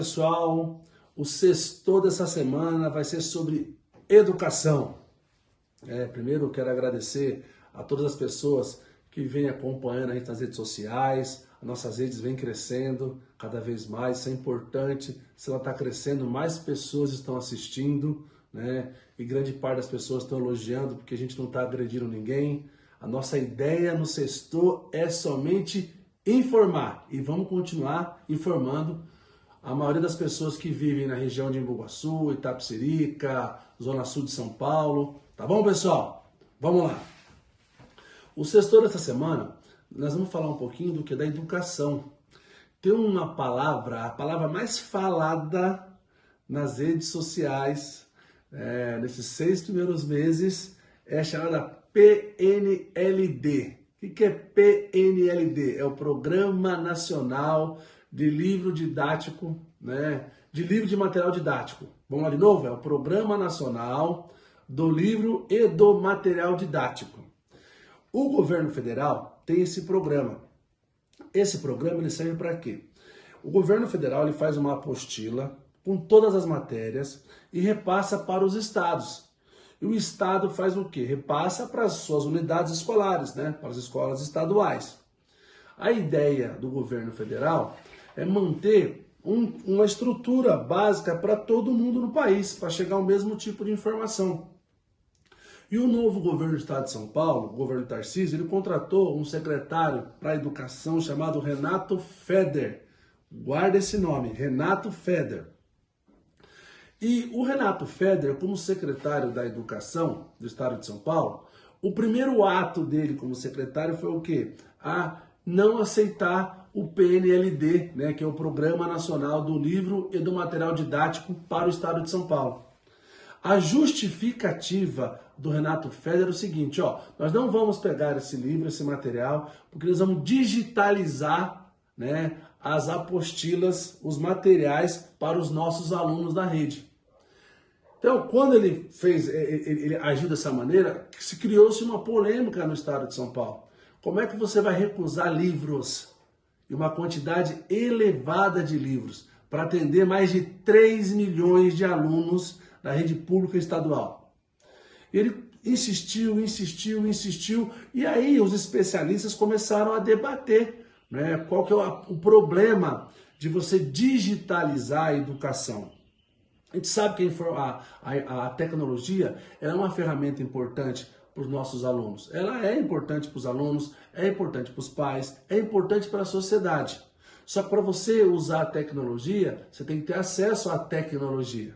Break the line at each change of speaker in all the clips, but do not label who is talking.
pessoal, o sexto dessa semana vai ser sobre educação. Primeiro eu quero agradecer a todas as pessoas que vêm acompanhando a gente nas redes sociais. As nossas redes vêm crescendo cada vez mais, isso é importante. Se ela está crescendo, mais pessoas estão assistindo, né? E grande parte das pessoas estão elogiando porque a gente não está agredindo ninguém. A nossa ideia no sexto é somente informar e vamos continuar informando a maioria das pessoas que vivem na região de Embu-Guaçu, Itapecerica, Zona Sul de São Paulo. Tá bom, pessoal? Vamos lá. O sexto dessa semana, nós vamos falar um pouquinho do que é da educação. Tem uma palavra, a palavra mais falada nas redes sociais, nesses 6 primeiros meses, é chamada PNLD. O que é PNLD? É o Programa Nacional de Livro Didático, né? De livro de material didático. Vamos lá de novo? É o Programa Nacional do Livro e do Material Didático. O governo federal tem esse programa. Esse programa ele serve para quê? O governo federal ele faz uma apostila com todas as matérias e repassa para os estados. E o estado faz o quê? Repassa para as suas unidades escolares, né? Para as escolas estaduais. A ideia do governo federal é manter uma estrutura básica para todo mundo no país, para chegar ao mesmo tipo de informação. E o novo governo do estado de São Paulo, o governo Tarcísio, ele contratou um secretário para a educação chamado Renato Feder. Guarda esse nome, Renato Feder. E o Renato Feder, como secretário da Educação do Estado de São Paulo, o primeiro ato dele como secretário foi o quê? A não aceitar o PNLD, né, que é o Programa Nacional do Livro e do Material Didático para o Estado de São Paulo. A justificativa do Renato Feder é o seguinte, nós não vamos pegar esse livro, esse material, porque nós vamos digitalizar, né, as apostilas, os materiais para os nossos alunos da rede. Então, quando ele agiu dessa maneira, se criou-se uma polêmica no estado de São Paulo. Como é que você vai recusar livros e uma quantidade elevada de livros para atender mais de 3 milhões de alunos da rede pública estadual? Ele insistiu, e aí os especialistas começaram a debater, né, qual que é o problema de você digitalizar a educação. A gente sabe que a tecnologia é uma ferramenta importante para os nossos alunos. Ela é importante para os alunos, é importante para os pais, é importante para a sociedade. Só que para você usar a tecnologia, você tem que ter acesso à tecnologia.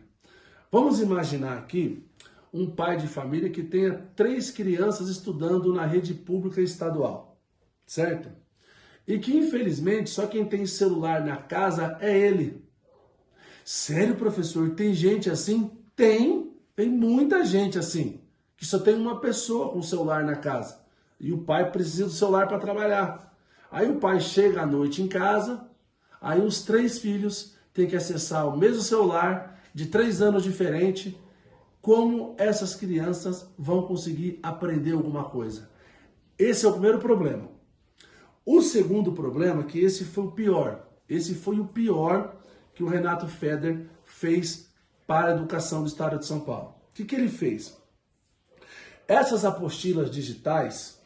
Vamos imaginar aqui um pai de família que tenha 3 crianças estudando na rede pública estadual, certo? E que, infelizmente, só quem tem celular na casa é ele. Sério, professor? Tem gente assim? Tem muita gente assim, que só tem uma pessoa com celular na casa. E o pai precisa do celular para trabalhar. Aí o pai chega à noite em casa, aí os 3 filhos têm que acessar o mesmo celular, de 3 anos diferentes. Como essas crianças vão conseguir aprender alguma coisa? Esse é o primeiro problema. O segundo problema, que esse foi o pior. Esse foi o pior que o Renato Feder fez para a educação do estado de São Paulo. O que ele fez? Essas apostilas digitais,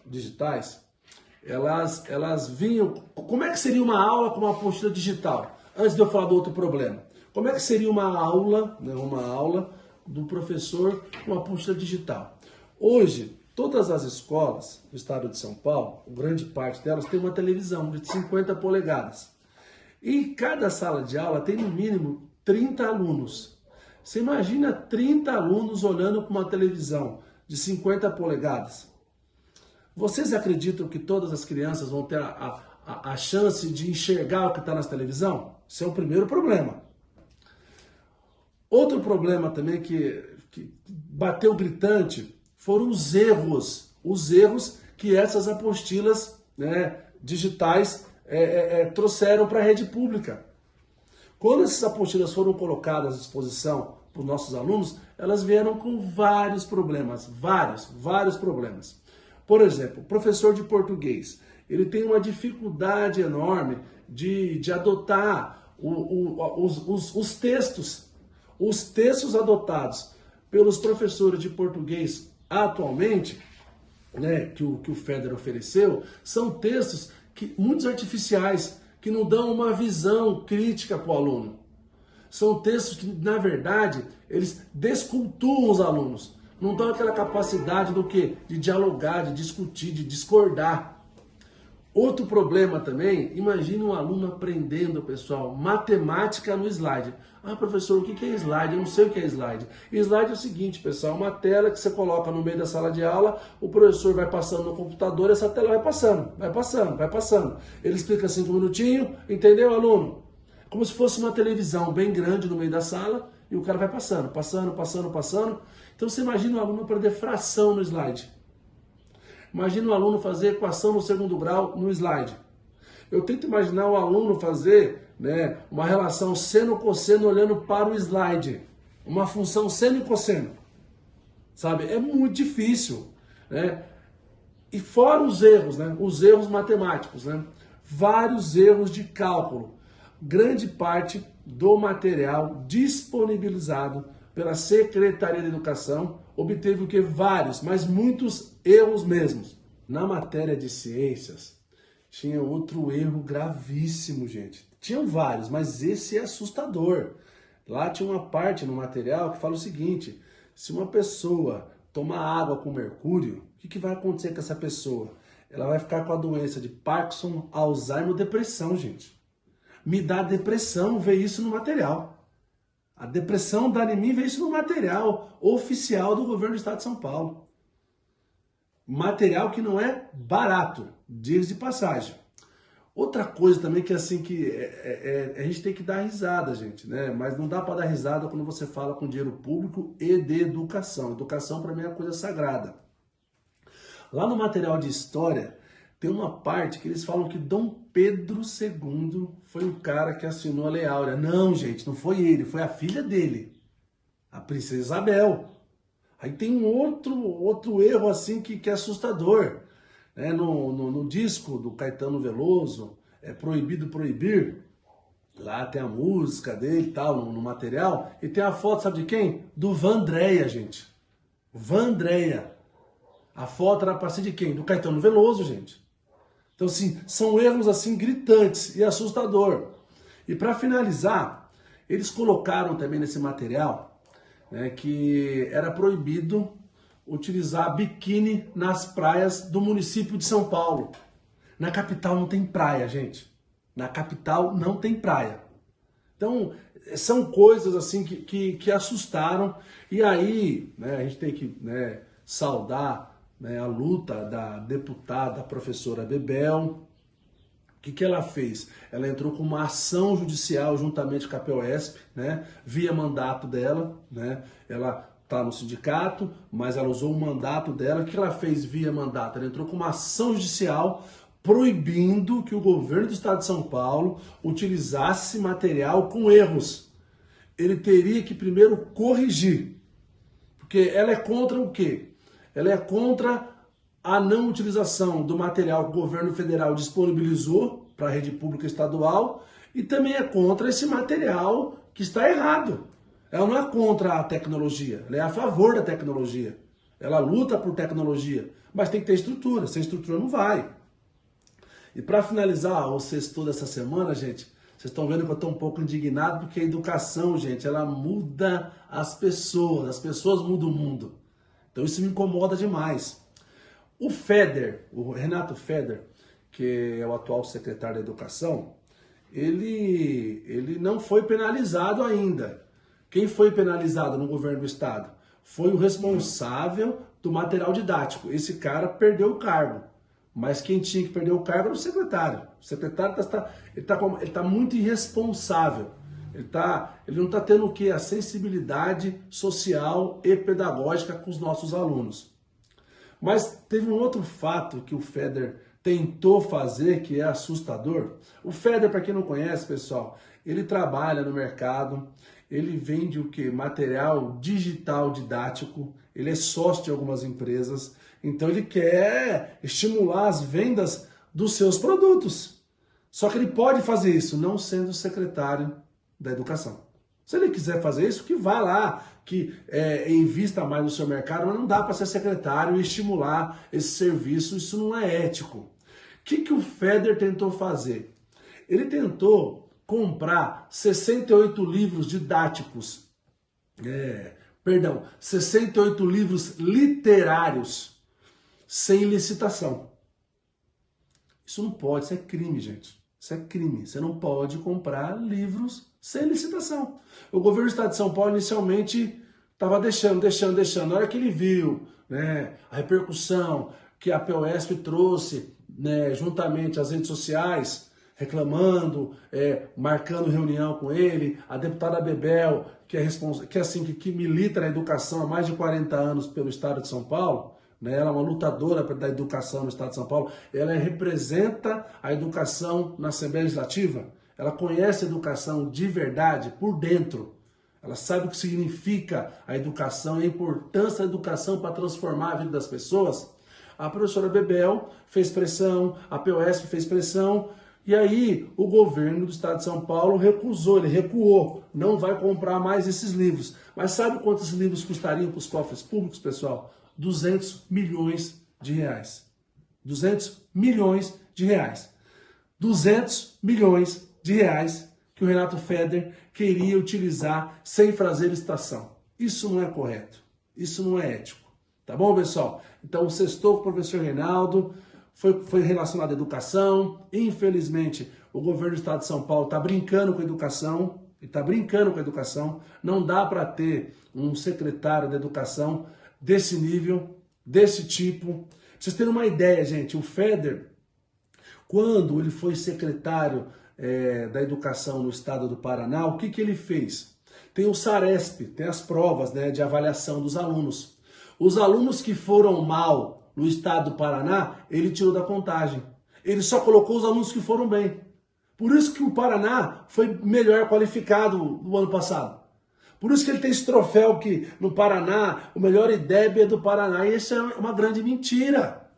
elas vinham... Como é que seria uma aula com uma apostila digital? Antes de eu falar do outro problema. Como é que seria uma aula, né, do professor com a apostila digital? Hoje, todas as escolas do estado de São Paulo, grande parte delas, tem uma televisão de 50 polegadas. E cada sala de aula tem no mínimo 30 alunos. Você imagina 30 alunos olhando para uma televisão de 50 polegadas. Vocês acreditam que todas as crianças vão ter a chance de enxergar o que está na televisão? Esse é o primeiro problema. Outro problema também que bateu gritante foram os erros que essas apostilas, né, digitais trouxeram para a rede pública. Quando essas apostilas foram colocadas à disposição para os nossos alunos, elas vieram com vários problemas, vários problemas. Por exemplo, o professor de português, ele tem uma dificuldade enorme de adotar os textos adotados pelos professores de português atualmente, né, que o FEDER ofereceu, são textos muitos artificiais, que não dão uma visão crítica para o aluno. São textos que, na verdade, eles descultuam os alunos. Não dão aquela capacidade do quê? De dialogar, de discutir, de discordar. Outro problema também, imagina um aluno aprendendo, pessoal, matemática no slide. Ah, professor, o que é slide? Eu não sei o que é slide. Slide é o seguinte, pessoal, uma tela que você coloca no meio da sala de aula, o professor vai passando no computador, essa tela vai passando, vai passando, vai passando. Ele explica 5 minutinhos, entendeu, aluno? Como se fosse uma televisão bem grande no meio da sala e o cara vai passando, passando, passando, passando. Então você imagina um aluno aprender fração no slide. Imagina um aluno fazer equação no segundo grau no slide. Eu tento imaginar o aluno fazer, né, uma relação seno-cosseno olhando para o slide. Uma função seno e cosseno. Sabe? É muito difícil. Né? E fora os erros, né? Os erros matemáticos. Né? Vários erros de cálculo. Grande parte do material disponibilizado pela Secretaria de Educação obteve o que? Vários, mas muitos erros mesmos. Na matéria de ciências, tinha outro erro gravíssimo, gente. Tinham vários, mas esse é assustador. Lá tinha uma parte no material que fala o seguinte: se uma pessoa tomar água com mercúrio, o que vai acontecer com essa pessoa? Ela vai ficar com a doença de Parkinson, Alzheimer, depressão, gente. Me dá depressão ver isso no material. A depressão dá em mim ver isso no material oficial do governo do estado de São Paulo. Material que não é barato, dias de passagem. Outra coisa também que assim que a gente tem que dar risada, gente, né? Mas não dá para dar risada quando você fala com dinheiro público e de educação. Educação para mim é uma coisa sagrada. Lá no material de história tem uma parte que eles falam que Dom Pedro II foi o cara que assinou a Lei Áurea. Não, gente, não foi ele, foi a filha dele, a princesa Isabel. Aí tem um outro erro assim que é assustador. Né? No disco do Caetano Veloso, é Proibido Proibir, lá tem a música dele e tal, no material, e tem a foto, sabe de quem? Do Vandréia, gente. Vandréia. A foto era para ser de quem? Do Caetano Veloso, gente. Então, assim, são erros assim gritantes e assustador. E para finalizar, eles colocaram também nesse material, né, que era proibido utilizar biquíni nas praias do município de São Paulo. Na capital não tem praia, gente. Na capital não tem praia. Então, são coisas assim que assustaram. E aí, né, a gente tem que, né, saudar, né, a luta da deputada professora Bebel. O que ela fez? Ela entrou com uma ação judicial juntamente com a POSP, né, via mandato dela, né, ela está no sindicato, mas ela usou o mandato dela. O que ela fez via mandato? Ela entrou com uma ação judicial proibindo que o governo do estado de São Paulo utilizasse material com erros. Ele teria que primeiro corrigir, porque ela é contra o quê? Ela é contra a não utilização do material que o governo federal disponibilizou para a rede pública estadual e também é contra esse material que está errado. Ela não é contra a tecnologia, ela é a favor da tecnologia. Ela luta por tecnologia, mas tem que ter estrutura, sem estrutura não vai. E para finalizar o sexto dessa semana, gente, vocês estão vendo que eu estou um pouco indignado porque a educação, gente, ela muda as pessoas mudam o mundo. Então isso me incomoda demais. O FEDER, o Renato FEDER, que é o atual secretário da Educação, ele não foi penalizado ainda. Quem foi penalizado no governo do estado? Foi o responsável do material didático. Esse cara perdeu o cargo. Mas quem tinha que perder o cargo era o secretário. O secretário está muito irresponsável. Ele não está tendo o quê? A sensibilidade social e pedagógica com os nossos alunos. Mas teve um outro fato que o FEDER tentou fazer que é assustador. O FEDER, para quem não conhece, pessoal, ele trabalha no mercado, ele vende o quê? Material digital didático, ele é sócio de algumas empresas, então ele quer estimular as vendas dos seus produtos. Só que ele pode fazer isso, não sendo secretário da Educação. Se ele quiser fazer isso, que vá lá, que invista mais no seu mercado, mas não dá para ser secretário e estimular esse serviço, isso não é ético. O que o FEDER tentou fazer? Ele tentou comprar 68 livros didáticos, 68 livros literários, sem licitação. Isso não pode, isso é crime, gente. Isso é crime. Você não pode comprar livros sem licitação. O governo do estado de São Paulo inicialmente estava deixando. Na hora que ele viu, né, a repercussão que a POSP trouxe, né, juntamente às redes sociais, reclamando, marcando reunião com ele, a deputada Bebel, que milita na educação há mais de 40 anos pelo estado de São Paulo, né, ela é uma lutadora da educação no estado de São Paulo, ela representa a educação na Assembleia Legislativa, ela conhece a educação de verdade, por dentro. Ela sabe o que significa a educação, a importância da educação para transformar a vida das pessoas. A professora Bebel fez pressão, a POSP fez pressão, e aí o governo do estado de São Paulo recusou, ele recuou, não vai comprar mais esses livros. Mas sabe quantos livros custariam para os cofres públicos, pessoal? 200 milhões de reais. 200 milhões de reais. 200 milhões de reais que o Renato FEDER queria utilizar sem fazer licitação. Isso não é correto. Isso não é ético. Tá bom, pessoal? Então, o Sextou com o professor Reinaldo foi relacionado à educação. Infelizmente, o governo do estado de São Paulo está brincando com a educação. Ele está brincando com a educação. Não dá para ter um secretário da educação desse nível, desse tipo. Pra vocês terem uma ideia, gente, o FEDER, quando ele foi secretário da Educação no estado do Paraná, o que ele fez? Tem o SARESP, tem as provas, né, de avaliação dos alunos. Os alunos que foram mal no estado do Paraná, ele tirou da contagem. Ele só colocou os alunos que foram bem. Por isso que o Paraná foi melhor qualificado no ano passado. Por isso que ele tem esse troféu que no Paraná, o melhor IDEB é do Paraná. E isso é uma grande mentira.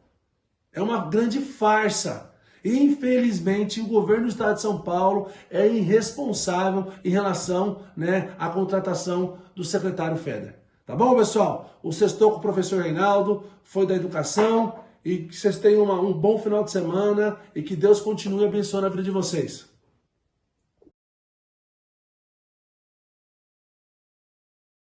É uma grande farsa. Infelizmente, o governo do estado de São Paulo é irresponsável em relação, né, à contratação do secretário FEDER. Tá bom, pessoal? O Sextou com o professor Reinaldo foi da educação. E que vocês tenham um bom final de semana e que Deus continue abençoando a vida de vocês.